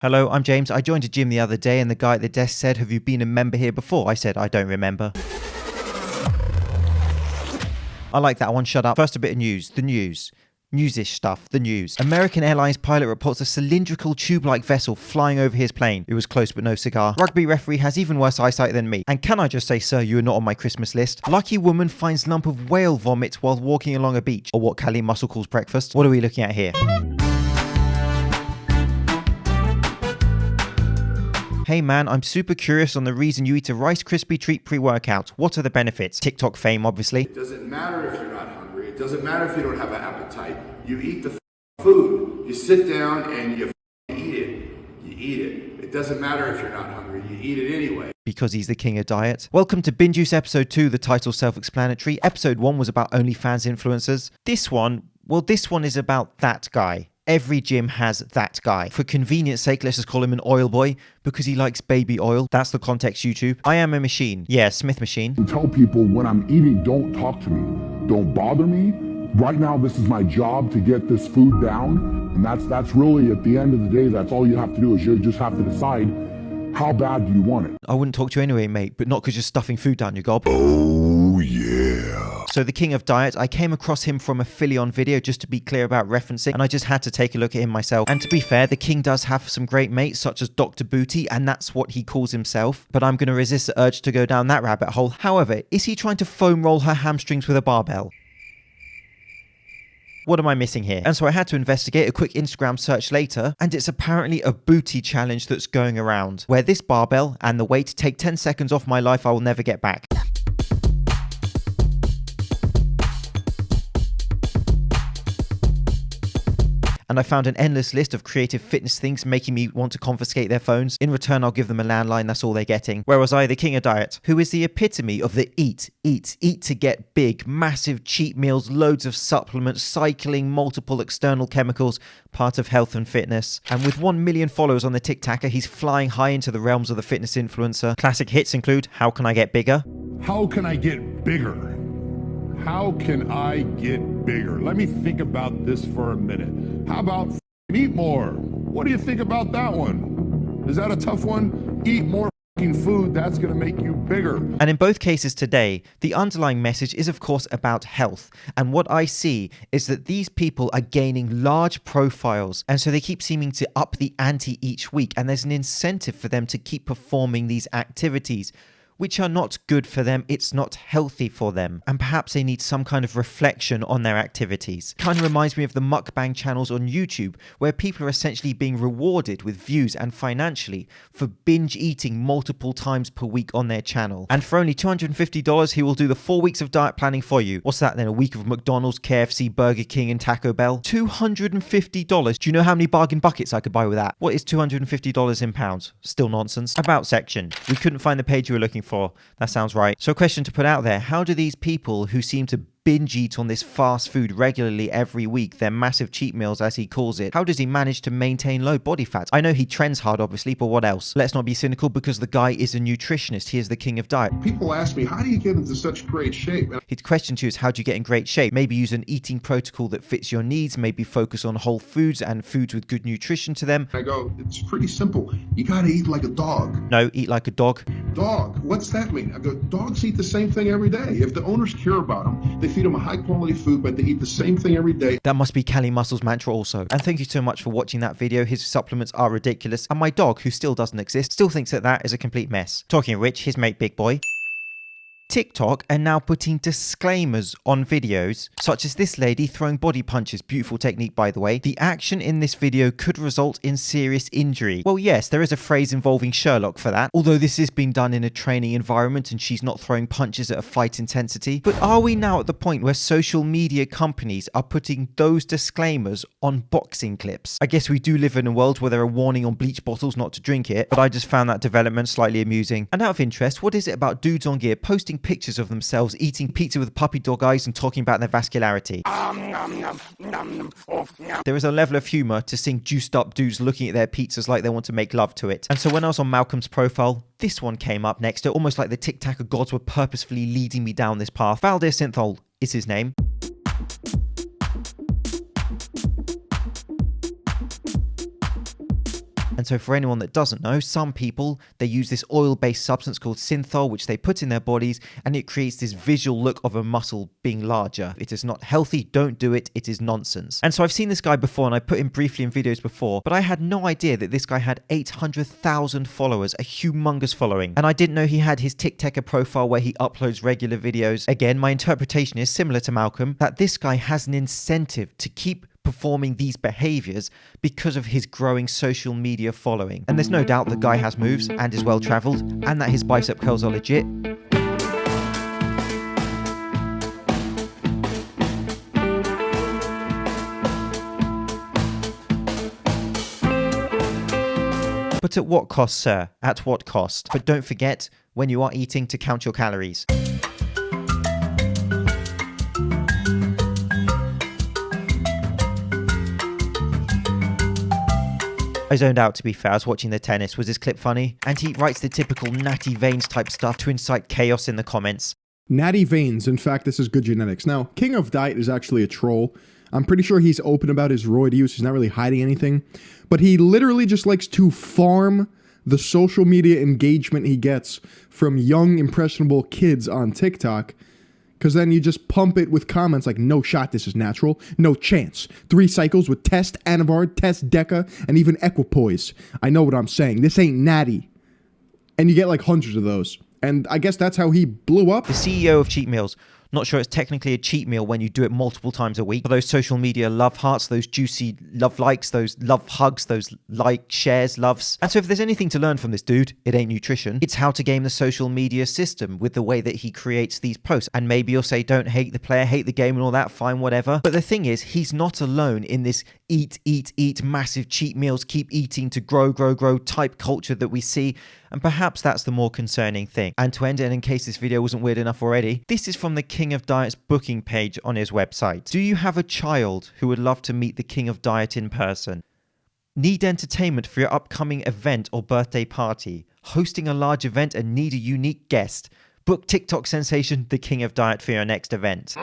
Hello, I'm James. I joined a gym the other day and the guy at the desk said, "Have you been a member here before?" I said, "I don't remember." I like that one, shut up. First, a bit of news. The news. News-ish stuff, the news. American Airlines pilot reports a cylindrical tube-like vessel flying over his plane. It was close but no cigar. Rugby referee has even worse eyesight than me. And can I just say, sir, you are not on my Christmas list. Lucky woman finds lump of whale vomit while walking along a beach. Or what Callie Muscle calls breakfast. What are we looking at here? Hey man, I'm super curious on the reason you eat a Rice Krispie treat pre-workout. What are the benefits? TikTok fame, obviously. It doesn't matter if you're not hungry. It doesn't matter if you don't have an appetite. You eat the food. You sit down and you eat it. You eat it. It doesn't matter if you're not hungry. You eat it anyway. Because he's the king of diet. Welcome to Binge Juice episode 2, the title self-explanatory. Episode 1 was about OnlyFans influencers. This one is about that guy. Every gym has that guy. For convenience sake, let's just call him an oil boy because he likes baby oil. That's the context, YouTube. I am a machine. Yeah, Smith machine. Tell people when I'm eating, don't talk to me. Don't bother me. Right now, this is my job to get this food down. And that's really, at the end of the day, that's all you have to do is you just have to decide how bad do you want it. I wouldn't talk to you anyway, mate, but not because you're stuffing food down your gob. Oh, yeah. So the king of diet, I came across him from a Philly-on video, just to be clear about referencing, and I just had to take a look at him myself. And to be fair, the king does have some great mates, such as Dr. Booty, and that's what he calls himself. But I'm going to resist the urge to go down that rabbit hole. However, is he trying to foam roll her hamstrings with a barbell? What am I missing here? And so I had to investigate. A quick Instagram search later, and it's apparently a booty challenge that's going around, where this barbell and the weight take 10 seconds off my life I will never get back. And I found an endless list of creative fitness things making me want to confiscate their phones. In return, I'll give them a landline, that's all they're getting. Where was I, the king of diet, who is the epitome of the eat to get big, massive cheat meals, loads of supplements, cycling, multiple external chemicals, part of health and fitness. And with 1 million followers on the TikToker, he's flying high into the realms of the fitness influencer. Classic hits include, "How can I get bigger?" How can I get bigger? How can I get bigger? Let me think about this for a minute. How about eat more? What do you think about that one? Is that a tough one? Eat more food, that's going to make you bigger. And in both cases today, the underlying message is of course about health. And what I see is that these people are gaining large profiles, and so they keep seeming to up the ante each week, and there's an incentive for them to keep performing these activities, which are not good for them, it's not healthy for them, and perhaps they need some kind of reflection on their activities. Kind of reminds me of the mukbang channels on YouTube, where people are essentially being rewarded with views and financially for binge eating multiple times per week on their channel. And for only $250, he will do the 4 weeks of diet planning for you. What's that then, a week of McDonald's, KFC, Burger King and Taco Bell? $250. Do you know how many bargain buckets I could buy with that? What is $250 in pounds? Still nonsense. About section. We couldn't find the page you were looking for. That sounds right. So a question to put out there: how do these people who seem to binge eat on this fast food regularly every week, their massive cheat meals as he calls it, how does he manage to maintain low body fat? I know he trends hard obviously, but what else? Let's not be cynical, because the guy is a nutritionist. He is the king of diet. People ask me, how do you get into such great shape? His question to you is, how do you get in great shape? Maybe use an eating protocol that fits your needs, maybe focus on whole foods and foods with good nutrition to them. I go, it's pretty simple. You gotta eat like a dog. No, eat like a dog. Dog, what's that mean? I go, dogs eat the same thing every day. If the owners care about them, they feed them a high quality food, but they eat the same thing every day. That must be Callie Muscle's mantra also. And thank you so much for watching that video. His supplements are ridiculous, and my dog, who still doesn't exist, still thinks that that is a complete mess. Talking of which, his mate Big Boy, TikTok are now putting disclaimers on videos, such as this lady throwing body punches. Beautiful technique, by the way. The action in this video could result in serious injury. Well, yes, there is a phrase involving Sherlock for that, although this is being done in a training environment and she's not throwing punches at a fight intensity. But are we now at the point where social media companies are putting those disclaimers on boxing clips? I guess we do live in a world where there are warning on bleach bottles not to drink it, but I just found that development slightly amusing. And out of interest, what is it about dudes on gear posting pictures of themselves eating pizza with puppy dog eyes and talking about their vascularity? There is a level of humor to seeing juiced up dudes looking at their pizzas like they want to make love to it. And so when I was on Malcolm's profile, this one came up next to, almost like the TikToker gods were purposefully leading me down this path. Synthol is his name. And so for anyone that doesn't know, some people, they use this oil-based substance called Synthol, which they put in their bodies, and it creates this visual look of a muscle being larger. It is not healthy, don't do it, it is nonsense. And so I've seen this guy before, and I put him briefly in videos before, but I had no idea that this guy had 800,000 followers, a humongous following. And I didn't know he had his TikToker profile where he uploads regular videos. Again, my interpretation is similar to Malcolm, that this guy has an incentive to keep performing these behaviors because of his growing social media following. And there's no doubt the guy has moves and is well traveled, and that his bicep curls are legit. But at what cost, sir? At what cost? But don't forget, when you are eating, to count your calories. I zoned out, to be fair. I was watching the tennis. Was this clip funny? And he writes the typical Natty Veins type stuff to incite chaos in the comments. Natty Veins, in fact, this is good genetics. Now, King of Diet is actually a troll. I'm pretty sure he's open about his roid use. He's not really hiding anything. But he literally just likes to farm the social media engagement he gets from young, impressionable kids on TikTok. Because then you just pump it with comments like, no shot, this is natural. No chance. 3 cycles with Test, Anivard, Test, Deca, and even Equipoise. I know what I'm saying. This ain't natty. And you get like hundreds of those. And I guess that's how he blew up. The CEO of cheat meals. Not sure it's technically a cheat meal when you do it multiple times a week. For those social media love hearts, those juicy love likes, those love hugs, those like, shares, loves. And so if there's anything to learn from this dude, it ain't nutrition. It's how to game the social media system with the way that he creates these posts. And maybe you'll say, don't hate the player, hate the game and all that, fine, whatever. But the thing is, he's not alone in this eat, massive cheat meals, keep eating to grow type culture that we see. And perhaps that's the more concerning thing. And to end it, in case this video wasn't weird enough already, this is from the King of Diet's booking page on his website. Do you have a child who would love to meet the King of Diet in person? Need entertainment for your upcoming event or birthday party? Hosting a large event and need a unique guest? Book TikTok sensation, the King of Diet, for your next event.